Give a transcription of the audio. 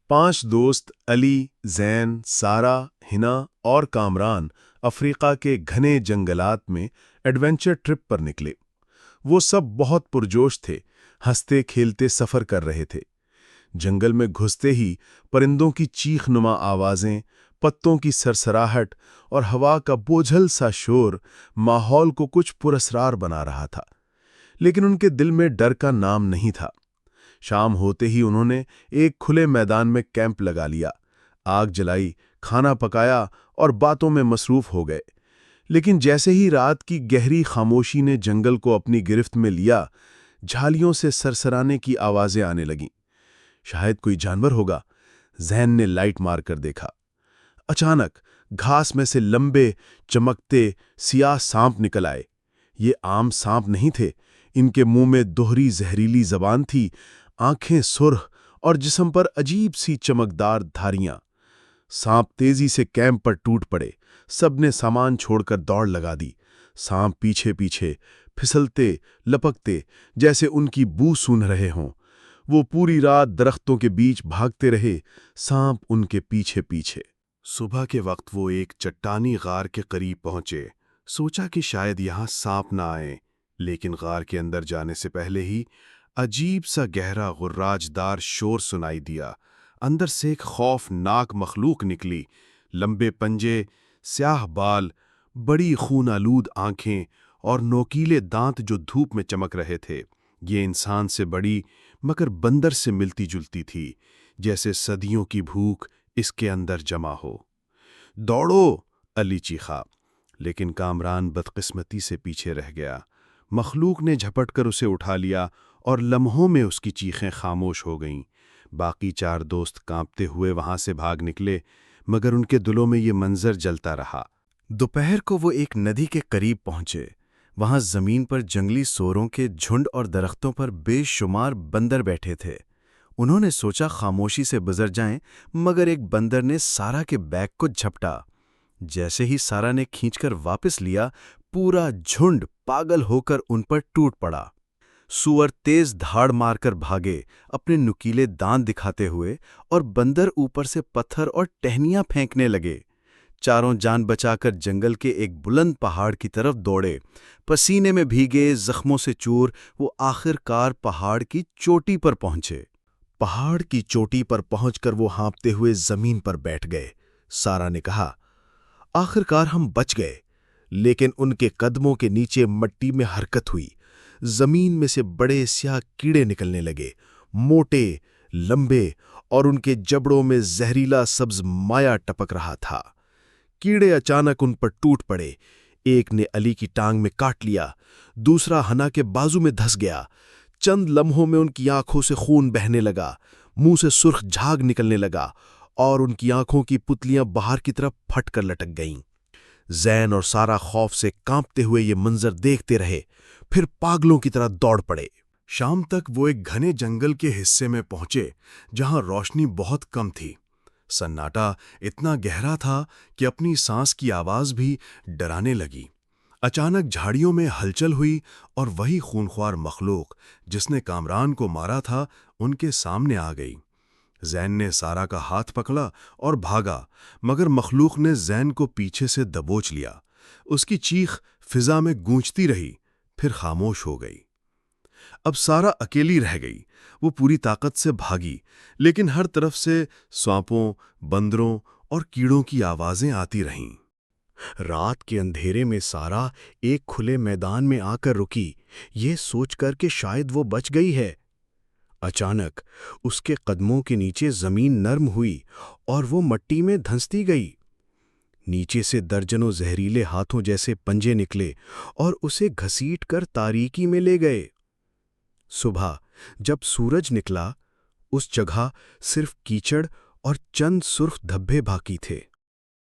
5 दोस्त अली, जैन, सारा, हिना और कामरान अफ्रीका के घने जंगलात में एडवेंचर ट्रिप पर निकले। वो सब बहुत पुरजोश थे, हंसते खेलते सफर कर रहे थे। जंगल में घुसते ही परिंदों की चीख-नुमा आवाजें, पत्तों की सरसराहट और हवा का बोझल सा शोर माहौल को कुछ पुरस्रार बना रहा था। लेकिन उनके दिल में डर का नाम नहीं था। शाम होते ही उन्होंने एक खुले मैदान में कैंप लगा लिया, आग जलाई, खाना पकाया और बातों में मसरूफ हो गए। लेकिन जैसे ही रात की गहरी खामोशी ने जंगल को अपनी गिरफ्त में लिया, झालियों से सरसराने की आवाजें आने लगीं। शायद कोई जानवर होगा, जहन ने लाइट मार कर देखा। अचानक घास में से लंबे, चमकते सियाह सांप निकल आए। ये आम सांप नहीं थे, इनके मुंह में दोहरी जहरीली जबान थी, आंखें सुर्ख और जिस्म पर अजीब सी चमकदार धारियां। सांप तेजी से कैंप पर टूट पड़े। सबने सामान छोड़कर दौड़ लगा दी। सांप पीछे पीछे, फिसलते, लपकते, जैसे उनकी बू सूंघ रहे हों। वो पूरी रात दरख्तों के बीच भागते रहे, सांप उनके पीछे पीछे। सुबह के वक्त वो एक चट्टानी गार के करीब पहुंचे। सोचा कि शायद यहां सांप ना आए, लेकिन गार के अंदर जाने से पहले ही अजीब सा गहरा गुर्राजदार शोर सुनाई दिया। अंदर से एक खौफनाक मखलूक निकली। लंबे पंजे, स्याह बाल, बड़ी खून आलूद आंखें और नोकीले दांत जो धूप में चमक रहे थे। ये इंसान से बड़ी मगर बंदर से मिलती जुलती थी, जैसे सदियों की भूख इसके अंदर जमा हो। दौड़ो! अली चीखा, लेकिन कामरान बदकिस्मती से पीछे रह गया। मखलूक ने झपट कर उसे उठा लिया और लम्हों में उसकी चीखें खामोश हो गईं। बाकी 4 दोस्त कांपते हुए वहां से भाग निकले, मगर उनके दिलों में ये मंजर जलता रहा। दोपहर को वो एक नदी के करीब पहुंचे। वहां जमीन पर जंगली सोरों के झुंड और दरख्तों पर बेशुमार बंदर बैठे थे। उन्होंने सोचा खामोशी से गुजर जाएं, मगर एक बंदर ने सारा के बैग को झपटा। जैसे ही सारा ने खींचकर वापस लिया, पूरा झुंड पागल होकर उन पर टूट पड़ा। सूअर तेज धाड़ मारकर भागे, अपने नुकीले दांत दिखाते हुए, और बंदर ऊपर से पत्थर और टहनियां फेंकने लगे। चारों जान बचाकर जंगल के एक बुलंद पहाड़ की तरफ दौड़े। पसीने में भीगे, जख्मों से चूर, वो आखिरकार पहाड़ की चोटी पर पहुंचे। पहाड़ की चोटी पर पहुंचकर वो हाँफते हुए जमीन पर बैठ गए। सारा ने कहा, आखिरकार हम बच गए। लेकिन उनके कदमों के नीचे मट्टी में हरकत हुई। जमीन में से बड़े स्याह कीड़े निकलने लगे, मोटे, लंबे, और उनके जबड़ों में जहरीला सब्ज माया टपक रहा था। कीड़े अचानक उन पर टूट पड़े। एक ने अली की टांग में काट लिया, दूसरा हना के बाजू में धंस गया। चंद लम्हों में उनकी आंखों से खून बहने लगा, मुंह से सुर्ख झाग निकलने लगा और उनकी आंखों की पुतलियां बाहर की तरफ फट कर लटक गईं। जैन और सारा खौफ से कांपते हुए ये मंजर देखते रहे, फिर पागलों की तरह दौड़ पड़े। शाम तक वो एक घने जंगल के हिस्से में पहुंचे जहां रोशनी बहुत कम थी। सन्नाटा इतना गहरा था कि अपनी सांस की आवाज भी डराने लगी। अचानक झाड़ियों में हलचल हुई और वही खूनख्वार मखलूक जिसने कामरान को मारा था, उनके सामने आ गई। जैन ने सारा का हाथ पकड़ा और भागा, मगर मखलूक ने जैन को पीछे से दबोच लिया। उसकी चीख फिजा में गूंजती रही, फिर खामोश हो गई। अब सारा अकेली रह गई। वो पूरी ताकत से भागी, लेकिन हर तरफ से सांपों, बंदरों और कीड़ों की आवाजें आती रहीं। रात के अंधेरे में सारा एक खुले मैदान में आकर रुकी, ये सोचकर कि शायद वो बच गई है। अचानक उसके कदमों के नीचे जमीन नरम हुई और वो मट्टी में धंसती गई। नीचे से दर्जनों जहरीले हाथों जैसे पंजे निकले और उसे घसीटकर तारीकी में ले गए। सुबह जब सूरज निकला, उस जगह सिर्फ कीचड़ और चंद सुर्ख धब्बे बाकी थे।